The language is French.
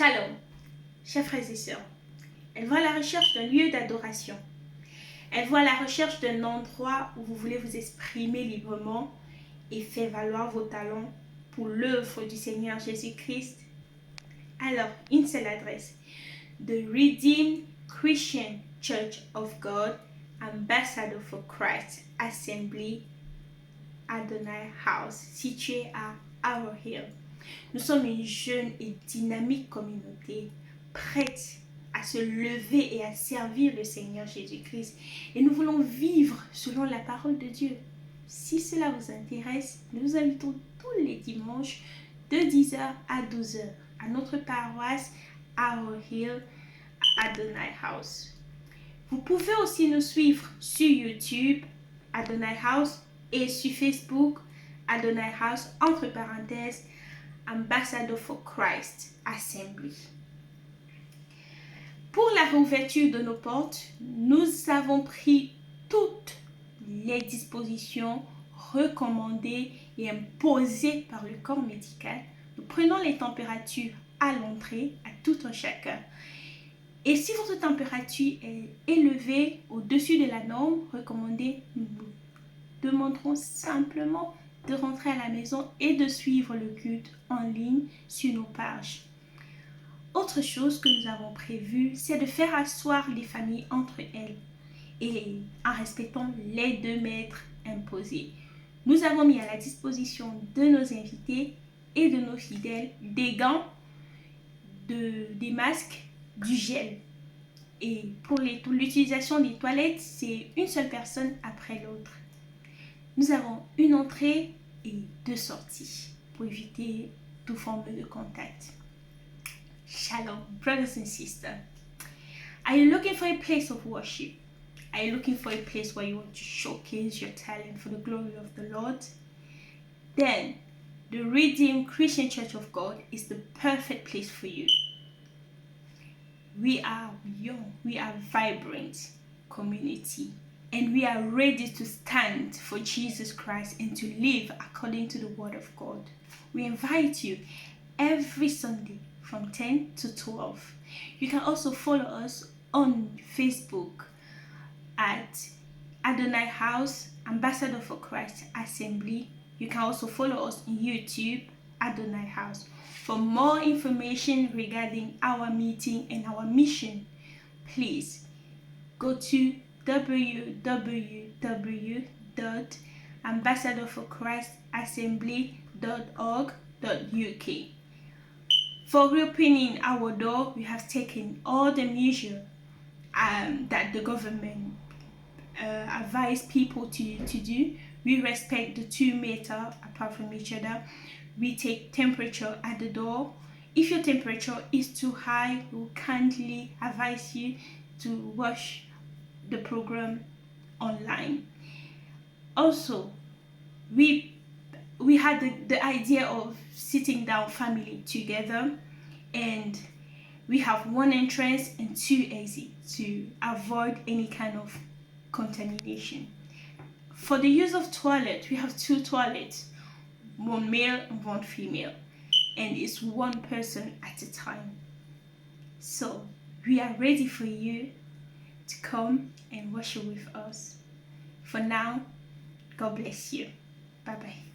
Shalom, chers frères et sœurs. Êtes-vous à la recherche d'un lieu d'adoration? Êtes-vous à la recherche d'un endroit où vous voulez vous exprimer librement et faire valoir vos talents pour l'œuvre du Seigneur Jésus-Christ? Alors, une seule adresse: The Redeemed Christian Church of God, Ambassador for Christ Assembly, Adonai House, situé à Our Hill. Nous sommes une jeune et dynamique communauté, prête à se lever et à servir le Seigneur Jésus-Christ. Et nous voulons vivre selon la parole de Dieu. Si cela vous intéresse, nous vous invitons tous les dimanches de 10h à 12h à notre paroisse Our Hill, Adonai House. Vous pouvez aussi nous suivre sur YouTube, Adonai House, et sur Facebook, Adonai House, entre parenthèses, Ambassador for Christ Assembly. Pour la réouverture de nos portes, nous avons pris toutes les dispositions recommandées et imposées par le corps médical. Nous prenons les températures à l'entrée à tout un chacun. Et si votre température est élevée au-dessus de la norme recommandée, nous vous demanderons simplement de rentrer à la maison et de suivre le culte en ligne sur nos pages. Autre chose que nous avons prévu, c'est de faire asseoir les familles entre elles et en respectant les 2 mètres imposés. Nous avons mis à la disposition de nos invités et de nos fidèles des gants, des masques, du gel. Et pour l'utilisation des toilettes, c'est une seule personne après l'autre. Nous avons une entrée et 2 sorties pour éviter toute forme de contact. Shalom, brothers and sisters. Are you looking for a place of worship? Are you looking for a place where you want to showcase your talent for the glory of the Lord? Then, the Redeemed Christian Church of God is the perfect place for you. We are young, we are vibrant community, and we are ready to stand for Jesus Christ and to live according to the Word of God. We invite you every Sunday from 10 to 12. You can also follow us on Facebook at Adonai House, Ambassador for Christ Assembly. You can also follow us on YouTube, Adonai House. For more information regarding our meeting and our mission, please go to www.ambassadorforchristassembly.org.uk. For reopening our door, we have taken all the measures that the government advised people to do. We respect the 2 meters apart from each other. We take temperature at the door. If your temperature is too high, we will kindly advise you to watch the program online. Also, we had the idea of sitting down family together, and we have 1 entrance and 2 exits to avoid any kind of contamination. For the use of toilet, we have 2 toilets, 1 male and 1 female, and it's 1 person at a time. So we are ready for you to come and worship with us. For now, God bless you. Bye bye.